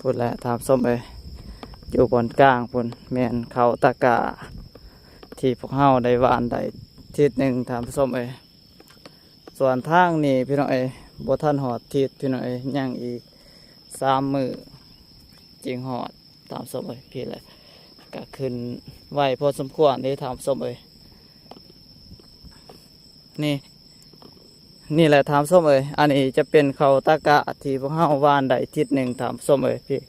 พูดแล้วถามส้มอยู่บนกลางพุ่นแม่นเขาตะกาที่พวกเฮาได้หวานได้ทิศหนึ่งถามส้มส่วนทางนี่พี่น้องบ่ทันหอดทิศพี่น้องยังอีก3 มื้อจริงหอดถามส้มพี่เลยก็ขึ้นไหวพอสมควรที่ถามส้มนี่แหละถามส้มอันนี้จะเป็นเขาตะกะที่พวกเฮาหวานได้ทิศหนึ่งถามส้มพี่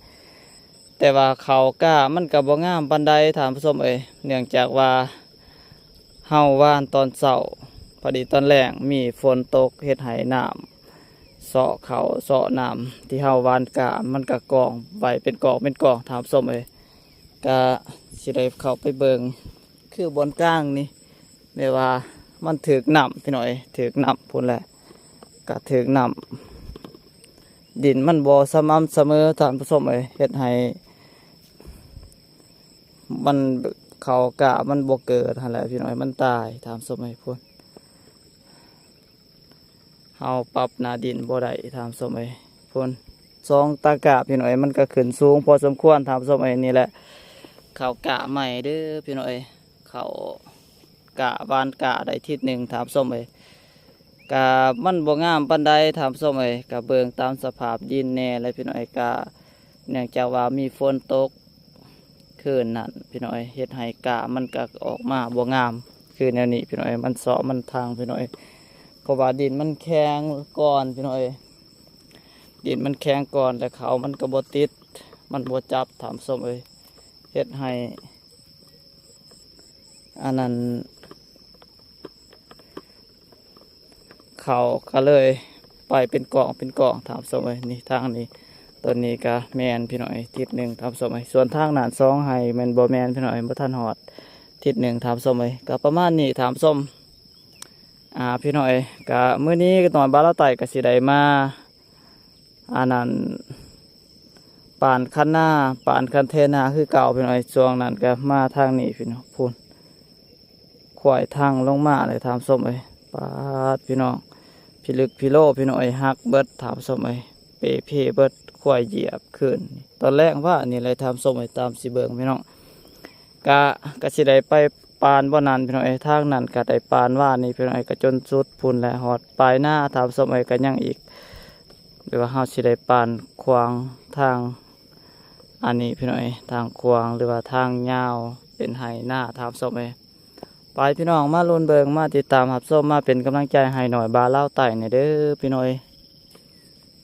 แต่ว่าเขากะมันก็บ่งามปานใดถามส้มเนื่องจากว่าเฮาหวานตอนเช้าพอดีตอนแรงมีฝนตกเฮ็ดให้น้ำเสาะเขาเสาะน้ำที่เฮาหวานกะมันก็กองไว้เป็นกองถามส้มก็สิได้เข้าไปเบิ่งคือบนกลางนี่แม่ว่ามันถึกน้ำพี่น้อยถึกน้ำพุ่นแหละก็ถึกน้ำดินมันบ่สม่ำเสมอท่านผู้ชมเฮ็ดให้มันเขากะมันบ่เกิดหั่นแหละพี่น้อยมันตายถามสมัยพุ่นเฮาปรับหน้าดินบ่ได้ถามสมัยพุ่น2 ตะกะพี่น้อยมันก็ขึ้นสูงพอสมควรถามสมัยนี่แหละเขากะใหม่เด้อพี่น้อยเขากะบานกะได้ทิศหนึ่งถามส้มกะมันบ่งามปานใดถามส้มกะเบิ่งตามสภาพดินแน่เลยพี่น้อยกะเนื่องจากว่ามีฝนตกคืนนั้นพี่น้อยเฮ็ดให้กะมันก็ออกมาบ่งามคือแนวนี้พี่น้อยมันเสาะมันทางพี่น้อยเพราะว่าดินมันแข็งก่อนพี่น้อยดินมันแข็งก่อนแต่เขามันก็บ่ติดมันบ่จับถามส้มเฮ็ดให้อันนั้นเขาก็เลยไปเป็นกองถามสมัยนี่ทางนี้ต้นนี้ก็แมนพี่หน่อยทิศหนึ่งถามสมัยส่วนทางหนาน2 ให้แมนบ่แมนพี่หน่อยบ่ทันหอดทิศหนึ่งถามสมัยก็ประมาณนี้ถามส้มพี่หน่อยก็มื้อนี้ก็ตอนบ้านเราไต่ก็สิได้มาอันนั้นป่านคันหน้าป่านคันเทนาคือเก่าพี่หน่อยช่วงนั้นก็มาทางนี้พี่น้องพูนขวายทางลงมาเลยถามส้มปาดพี่น้องพี่ลึกพี่โลพี่น้องหักเบิดถามส้มเปเพเบิดขวายเหยียบขึ้นตอนแรกว่านี่เลยถามส้มตามสิเบิงพี่น้องกะสิได้ไปปานบ่นั้นพี่น้องทางนั้นกะได้ปานว่านี่พี่น้องก็จนสุดพุ่นและหอดปลายหน้าถามส้มก็ยังอีกหรือว่าเฮาสิได้ปานขวางทางอันนี้พี่น้องทางขวางหรือว่าทางยาวเป็นไหหน้าถามส้มไปพี่น้องมาลุ้นเบิงมาติดตามรับชมมาเป็นกำลังใจให้หน่อยบาเล่าไต่เนี่ยเด้อพี่น้อย